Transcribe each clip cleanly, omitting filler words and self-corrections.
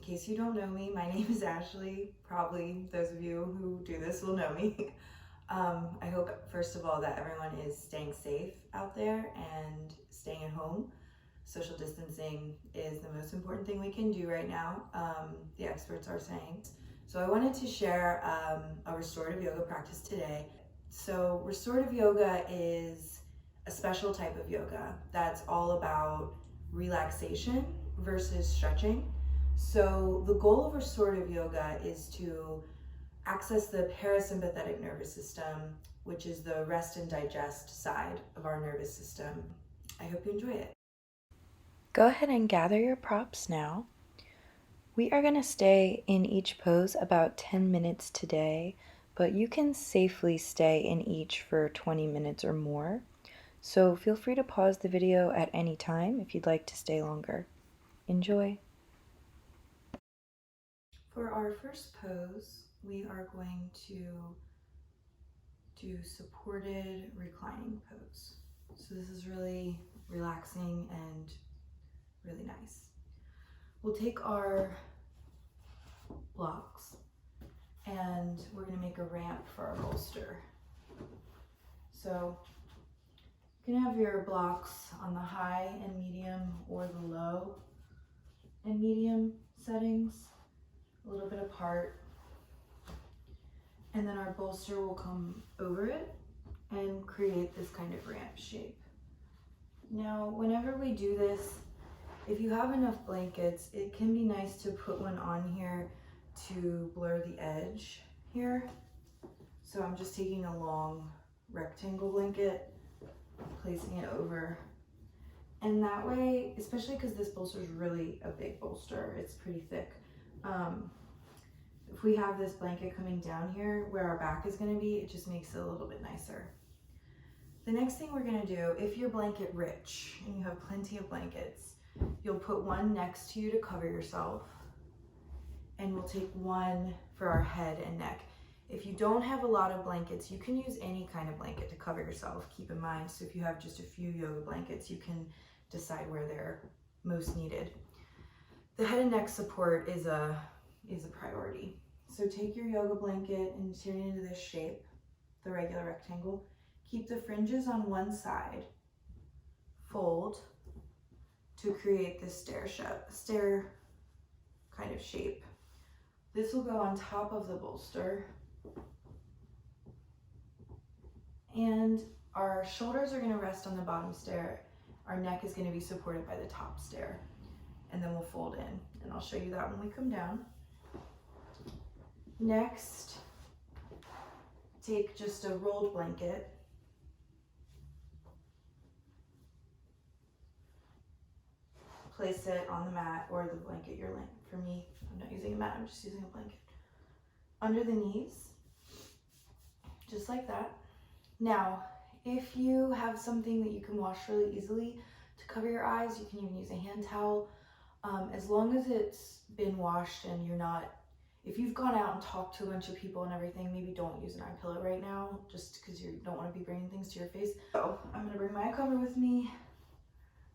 case you don't know me, my name is Ashley. Probably those of you who do this will know me. I hope, first of all, that everyone is staying safe out there and staying at home. Social distancing is the most important thing we can do right now, the experts are saying. So I wanted to share a restorative yoga practice today. So restorative yoga is a special type of yoga that's all about relaxation versus stretching. So the goal of restorative yoga is to access the parasympathetic nervous system, which is the rest and digest side of our nervous system. I hope you enjoy it. Go ahead and gather your props now. We are going to stay in each pose about 10 minutes today, but you can safely stay in each for 20 minutes or more. So feel free to pause the video at any time if you'd like to stay longer. Enjoy. For our first pose, we are going to do supported reclining pose. So this is really relaxing and really nice. We'll take our blocks and we're going to make a ramp for our bolster. So you can have your blocks on the high and medium or the low and medium settings, a little bit apart. And then our bolster will come over it and create this kind of ramp shape. Now, whenever we do this, if you have enough blankets, it can be nice to put one on here to blur the edge here. So I'm just taking a long rectangle blanket, placing it over. And that way, especially because this bolster is really a big bolster, it's pretty thick. If we have this blanket coming down here where our back is going to be, it just makes it a little bit nicer. The next thing we're going to do, if you're blanket rich and you have plenty of blankets, you'll put one next to you to cover yourself, and we'll take one for our head and neck. If you don't have a lot of blankets, you can use any kind of blanket to cover yourself, keep in mind. So if you have just a few yoga blankets, you can decide where they're most needed. The head and neck support is a priority. So take your yoga blanket and turn it into this shape, the regular rectangle. Keep the fringes on one side, fold to create this stair kind of shape. This will go on top of the bolster. And our shoulders are going to rest on the bottom stair. Our neck is going to be supported by the top stair. And then we'll fold in. And I'll show you that when we come down. Next, take just a rolled blanket. Place it on the mat or the blanket you're laying. For me, I'm not using a mat, I'm just using a blanket. Under the knees, just like that. Now, if you have something that you can wash really easily to cover your eyes, you can even use a hand towel. As long as it's been washed and you're not, if you've gone out and talked to a bunch of people and everything, maybe don't use an eye pillow right now, just because you don't want to be bringing things to your face. So I'm going to bring my eye cover with me,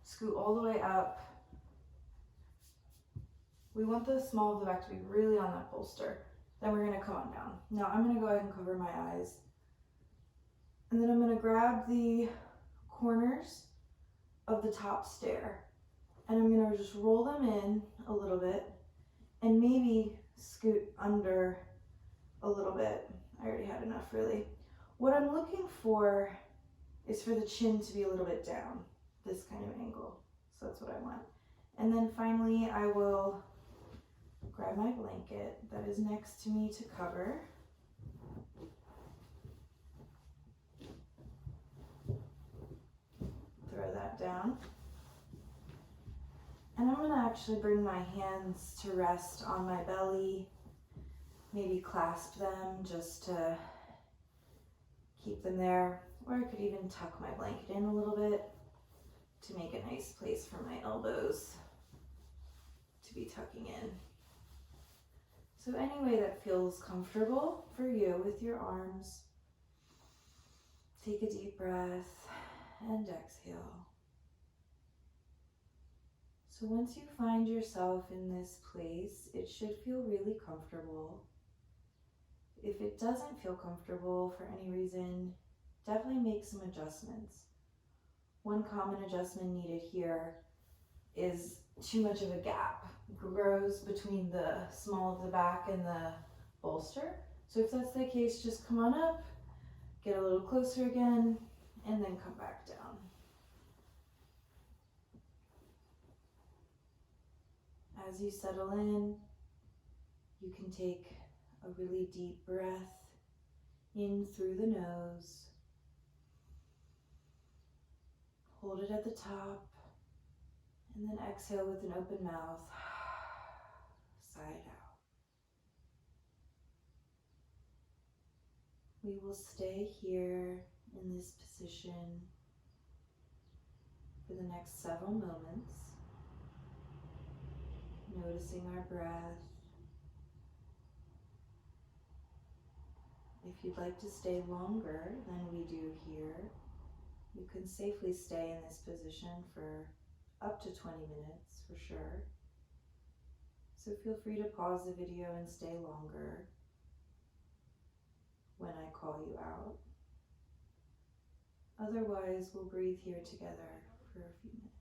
scoot all the way up. We want the small of the back to be really on that bolster. Then we're going to come on down. Now I'm going to go ahead and cover my eyes. And then I'm going to grab the corners of the top stair. And I'm going to just roll them in a little bit and maybe scoot under a little bit. I already had enough, really. What I'm looking for is for the chin to be a little bit down, this kind of angle. So that's what I want. And then finally, I will grab my blanket that is next to me to cover. Throw that down. And I'm going to actually bring my hands to rest on my belly, maybe clasp them just to keep them there. Or I could even tuck my blanket in a little bit to make a nice place for my elbows to be tucking in. So any way that feels comfortable for you with your arms. Take a deep breath and exhale. So once you find yourself in this place, it should feel really comfortable. If it doesn't feel comfortable for any reason, definitely make some adjustments. One common adjustment needed here is too much of a gap grows between the small of the back and the bolster. So if that's the case, just come on up, get a little closer again, and then come back down. As you settle in, you can take a really deep breath in through the nose. Hold it at the top, and then exhale with an open mouth. Sigh it out. We will stay here in this position for the next several moments, noticing our breath. If you'd like to stay longer than we do here, you can safely stay in this position for up to 20 minutes for sure. So feel free to pause the video and stay longer when I call you out. Otherwise, we'll breathe here together for a few minutes.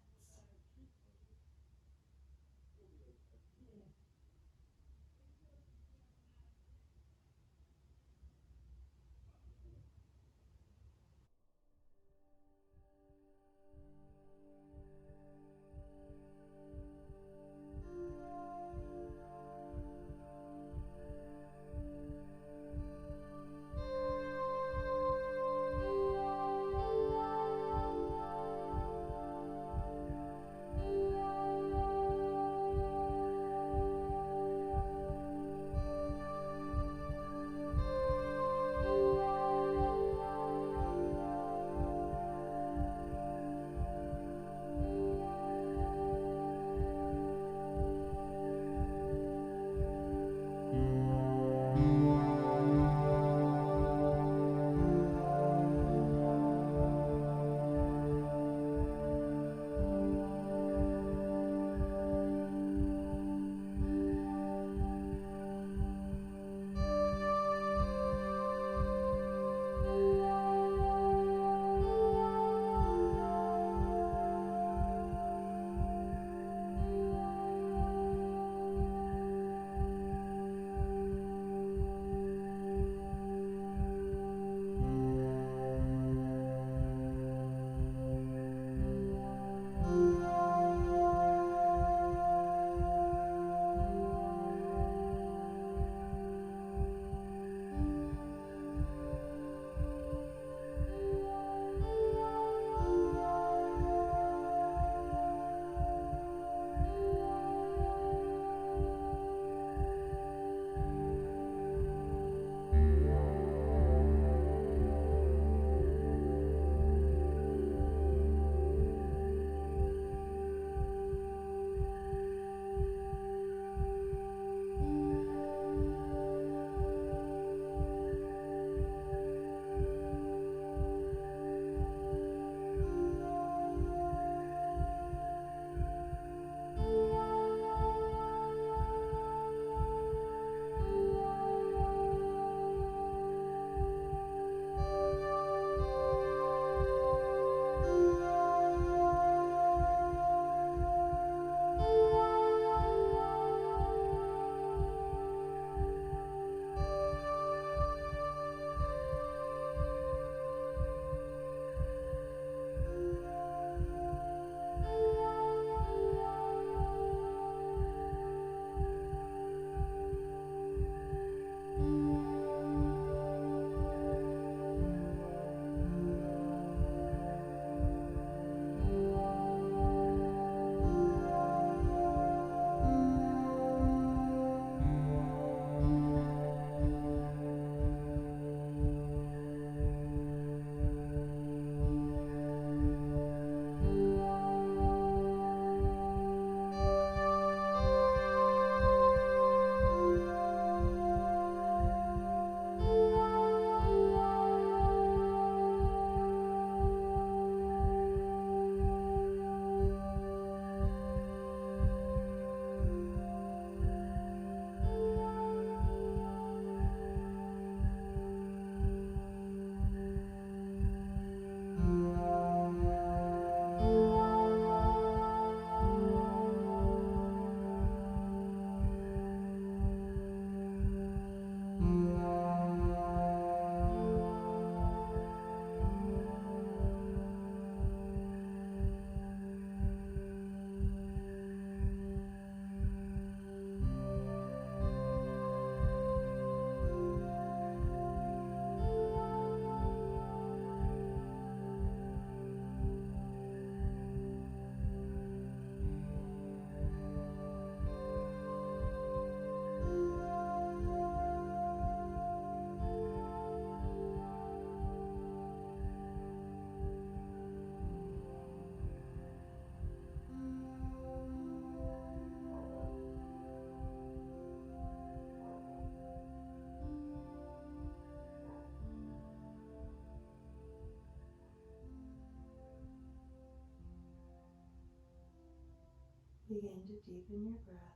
Begin to deepen your breath.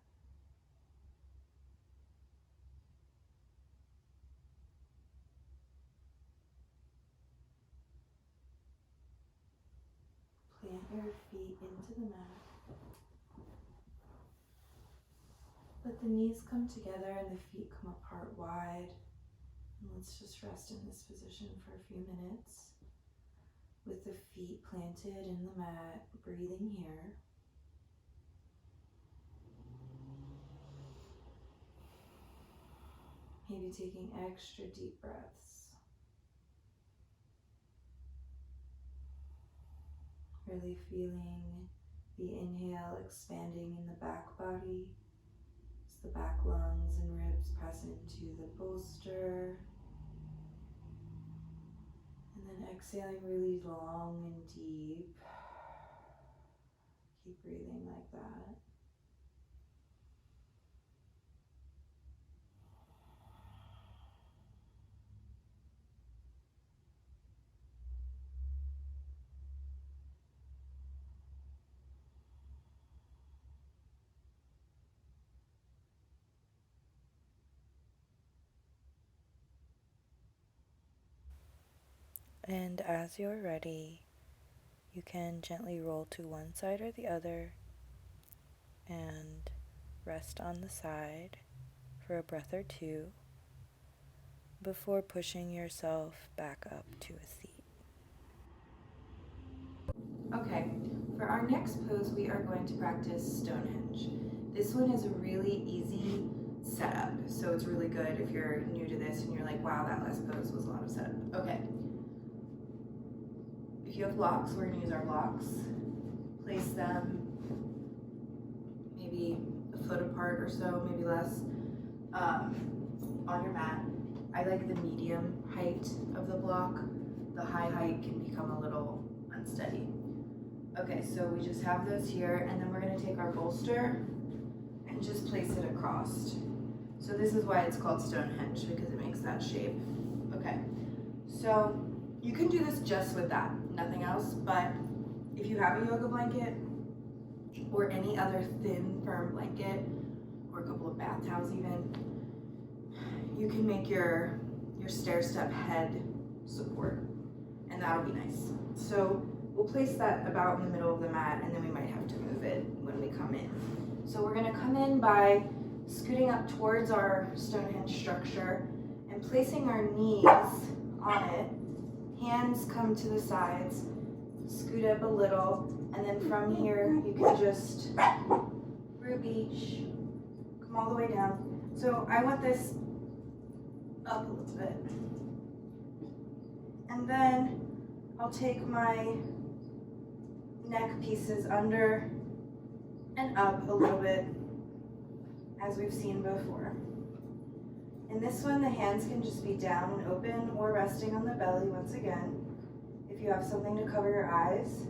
Plant your feet into the mat. Let the knees come together and the feet come apart wide. And let's just rest in this position for a few minutes with the feet planted in the mat, breathing here. Maybe taking extra deep breaths. Really feeling the inhale expanding in the back body as the back lungs and ribs press into the bolster. And then exhaling really long and deep. Keep breathing like that. And as you're ready, you can gently roll to one side or the other and rest on the side for a breath or two before pushing yourself back up to a seat. Okay, for our next pose, we are going to practice Stonehenge. This one is a really easy setup, so it's really good if you're new to this and you're like, wow, that last pose was a lot of setup. Okay. If you have blocks, we're going to use our blocks. Place them maybe a foot apart or so, maybe less, on your mat. I like the medium height of the block. The high height can become a little unsteady. Okay, so we just have those here, and then we're going to take our bolster and just place it across. So this is why it's called Stonehenge, because it makes that shape. Okay, so you can do this just with that, nothing else, but if you have a yoga blanket or any other thin, firm blanket, or a couple of bath towels even, you can make your stair step head support, and that'll be nice. So we'll place that about in the middle of the mat, and then we might have to move it when we come in. So we're gonna come in by scooting up towards our Stonehenge structure and placing our knees on it. Hands come to the sides, scoot up a little, and then from here you can just group each, come all the way down. So I want this up a little bit. And then I'll take my neck pieces under and up a little bit, as we've seen before. In this one, the hands can just be down and open or resting on the belly once again. If you have something to cover your eyes,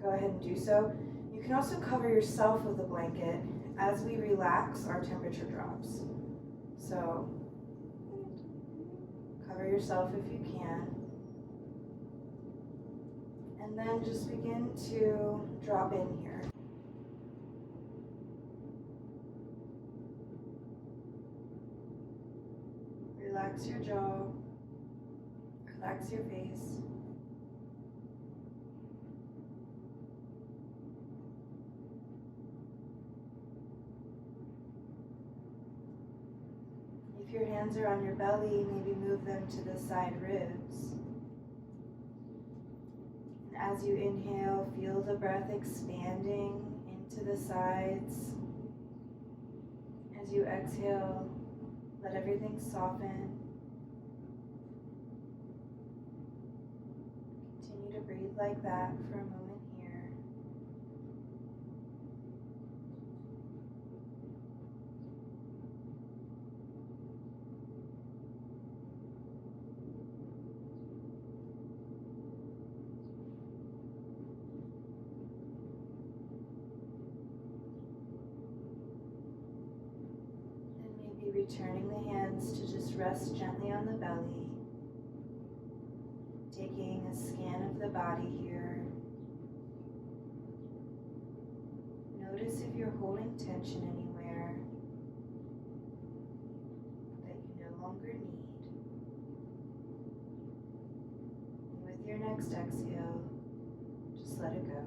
go ahead and do so. You can also cover yourself with a blanket. As we relax, our temperature drops. So cover yourself if you can. And then just begin to drop in here. Relax your jaw, relax your face. If your hands are on your belly, maybe move them to the side ribs. And as you inhale, feel the breath expanding into the sides. As you exhale, let everything soften. Continue to breathe like that for a moment here. Returning the hands to just rest gently on the belly, taking a scan of the body here, if you're holding tension anywhere that you no longer need, and with your next exhale, just let it go.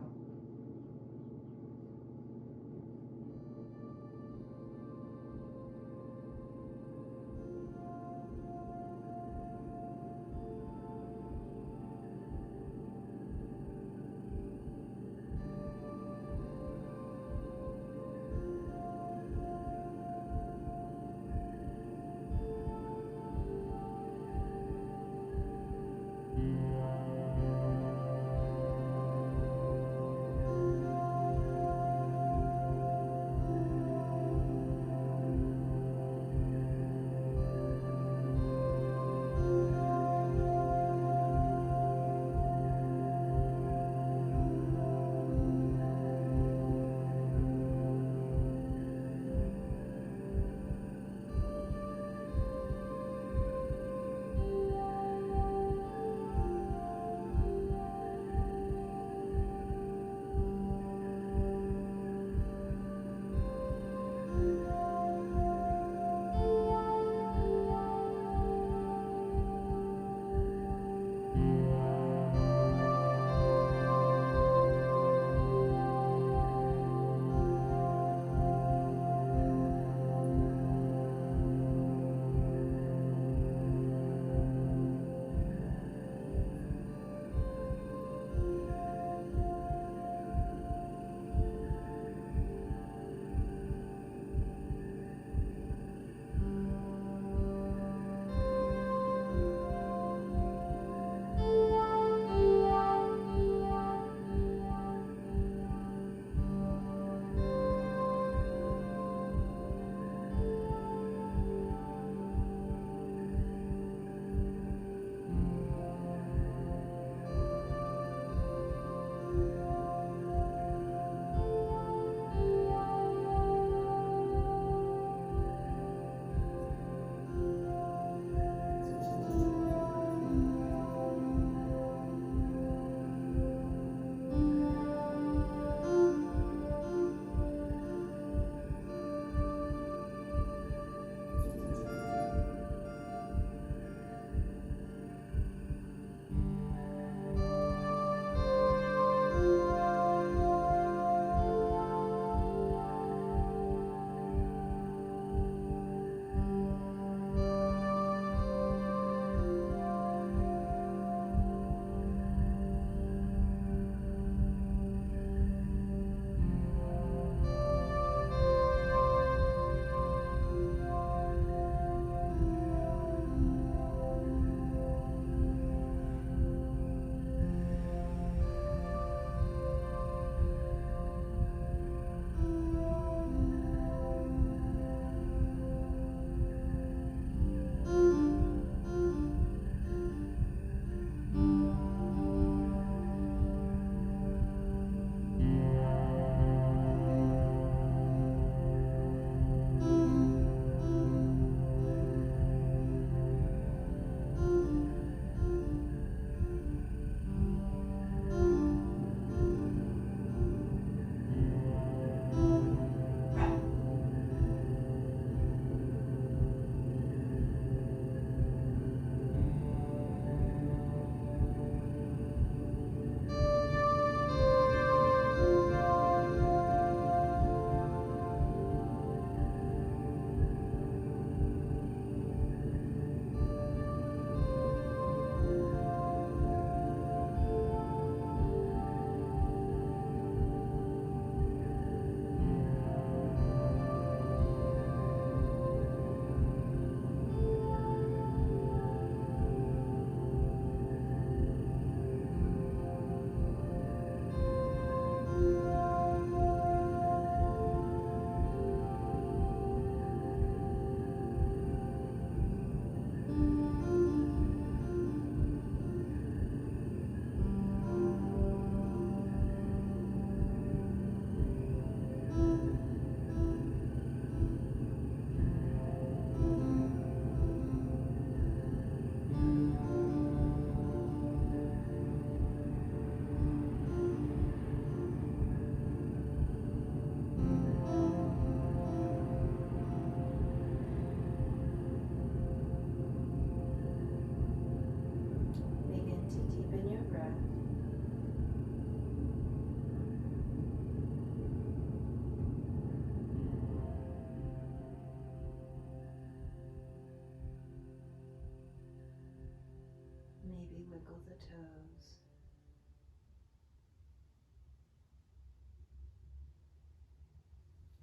toes.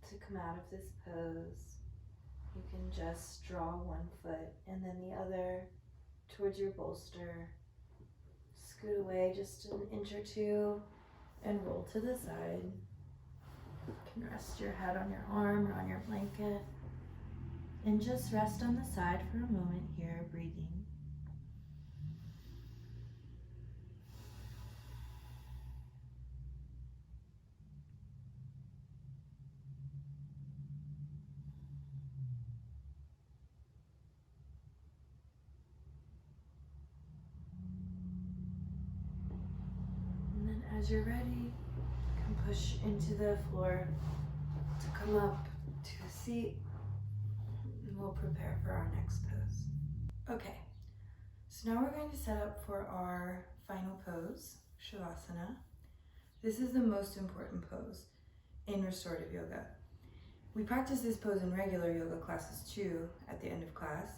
To come out of this pose, you can just draw one foot and then the other towards your bolster. Scoot away just an inch or two and roll to the side. You can rest your head on your arm or on your blanket and just rest on the side for a moment here, breathing. And then as you're ready, you can push into the floor to come up to a seat. And we'll prepare for our next pose. Okay, so now we're going to set up for our final pose, Shavasana. This is the most important pose in restorative yoga. We practice this pose in regular yoga classes too at the end of class.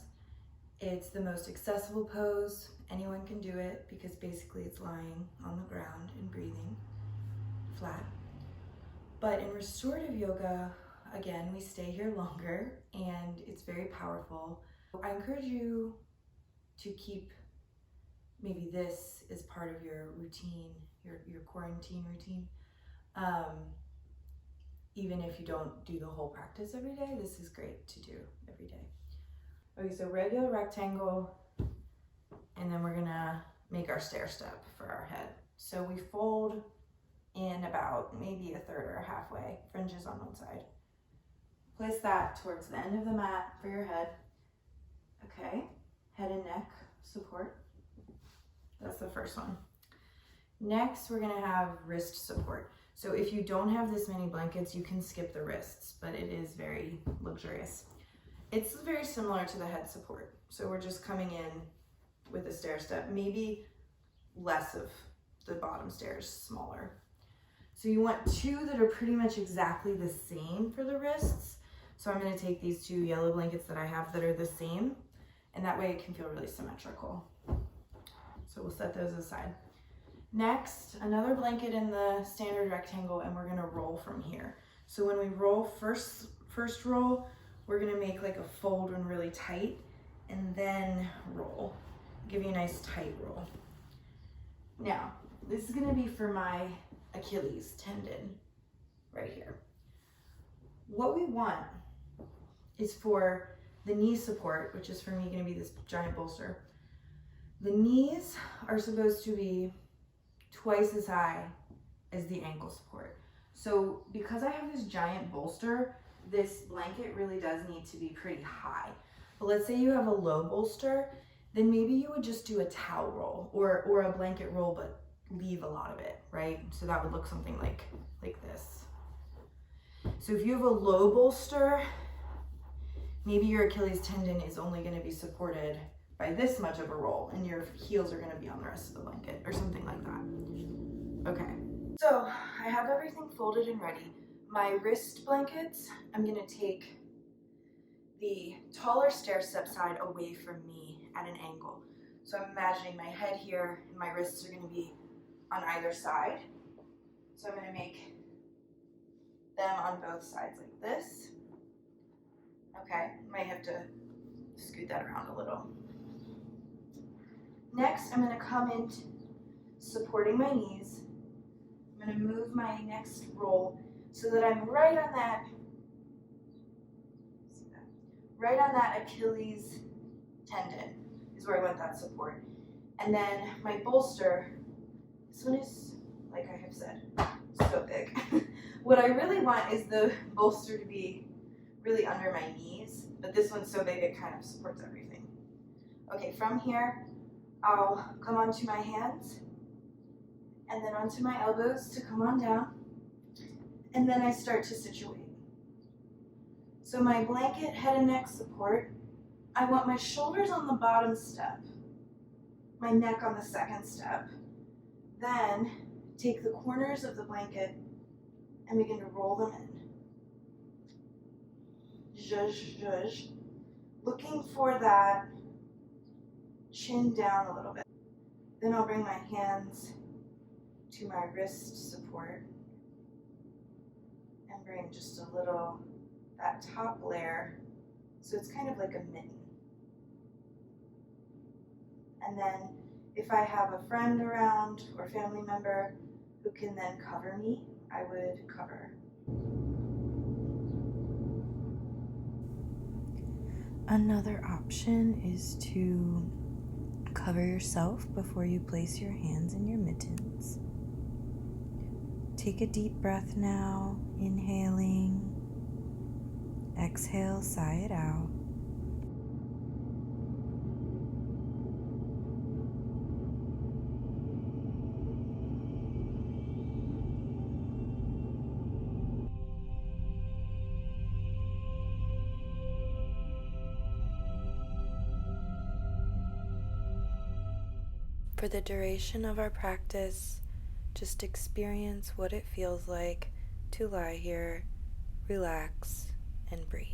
It's the most accessible pose. Anyone can do it because basically it's lying on the ground and breathing flat. But in restorative yoga, again, we stay here longer and it's very powerful. I encourage you to keep maybe this as part of your routine, your quarantine routine. Even if you don't do the whole practice every day, this is great to do every day. Okay, so regular rectangle, and then we're gonna make our stair step for our head. So we fold in about maybe a third or halfway, fringes on one side. Place that towards the end of the mat for your head. Okay, head and neck support. That's the first one. Next, we're gonna have wrist support. So if you don't have this many blankets, you can skip the wrists, but it is very luxurious. It's very similar to the head support. So we're just coming in with a stair step, maybe less of the bottom stairs, smaller. So you want two that are pretty much exactly the same for the wrists. So I'm gonna take these two yellow blankets that I have that are the same, and that way it can feel really symmetrical. So we'll set those aside. Next, another blanket in the standard rectangle, and we're gonna roll from here. So when we roll, first roll, we're gonna make like a fold one really tight, and then roll. Give you a nice tight roll. Now, this is gonna be for my Achilles tendon right here. What we want is for the knee support, which is for me gonna be this giant bolster. The knees are supposed to be twice as high as the ankle support. So because I have this giant bolster, this blanket really does need to be pretty high. But let's say you have a low bolster, then maybe you would just do a towel roll or a blanket roll, but leave a lot of it, right? So that would look something like this. So if you have a low bolster, maybe your Achilles tendon is only gonna be supported by this much of a roll and your heels are gonna be on the rest of the blanket or something like that. Okay, so I have everything folded and ready. My wrist blankets, I'm gonna take the taller stair step side away from me at an angle. So I'm imagining my head here and my wrists are gonna be on either side. So I'm gonna make them on both sides like this. Okay, might have to scoot that around a little. Next, I'm gonna come in supporting my knees. I'm gonna move my next roll so that I'm right on that Achilles tendon is where I want that support. And then my bolster, this one is, like I have said, so big. What I really want is the bolster to be really under my knees, but this one's so big it kind of supports everything. Okay, from here, I'll come onto my hands and then onto my elbows to come on down, and then I start to situate. So my blanket, head and neck support, I want my shoulders on the bottom step, my neck on the second step. Then take the corners of the blanket and begin to roll them in. Zhuzh, zhuzh. Looking for that chin down a little bit. Then I'll bring my hands to my wrist support and bring just a little, that top layer, so it's kind of like a mitten. And then if I have a friend around or family member who can then cover me, I would cover. Another option is to cover yourself before you place your hands in your mittens. Take a deep breath now, inhaling. Exhale, sigh it out. For the duration of our practice, just experience what it feels like to lie here, relax, and breathe.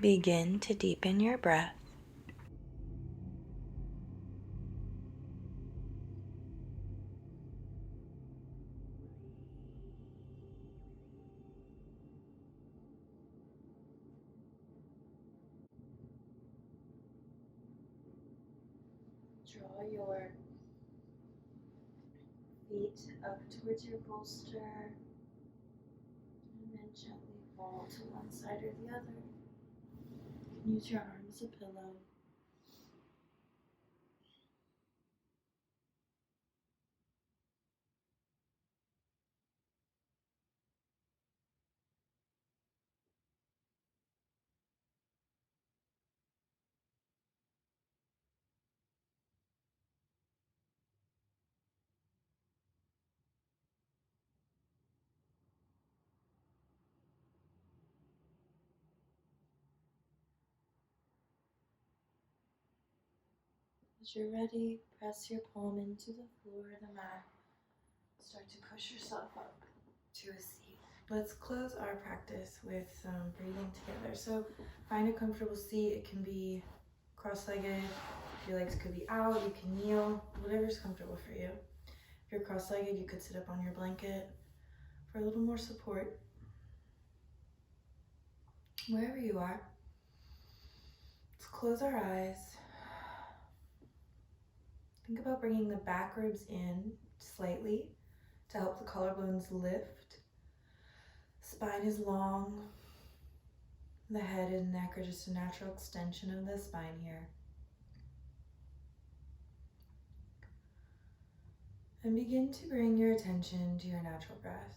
Begin to deepen your breath. Draw your feet up towards your bolster and then gently fall to one side or the other. You can use your arm as a pillow. As you're ready, press your palm into the floor of the mat. Start to push yourself up to a seat. Let's close our practice with some breathing together. So find a comfortable seat. It can be cross-legged. Your legs could be out. You can kneel. Whatever's comfortable for you. If you're cross-legged, you could sit up on your blanket for a little more support. Wherever you are, let's close our eyes. Think about bringing the back ribs in slightly to help the collarbones lift. Spine is long. The head and neck are just a natural extension of the spine here. And begin to bring your attention to your natural breath.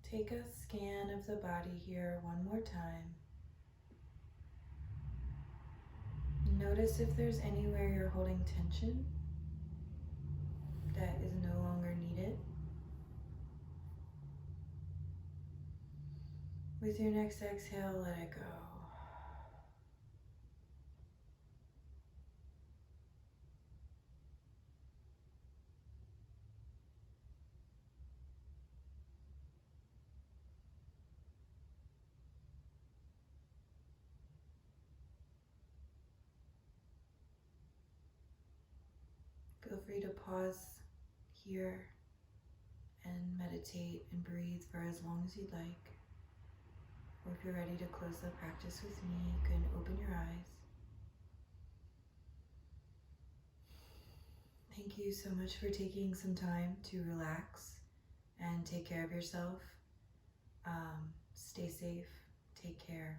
Take a scan of the body here one more time. Notice if there's anywhere you're holding tension that is no longer needed. With your next exhale, let it go. Feel free to pause here and meditate and breathe for as long as you'd like. Or if you're ready to close the practice with me, you can open your eyes. Thank you so much for taking some time to relax and take care of yourself. Stay safe. Take care.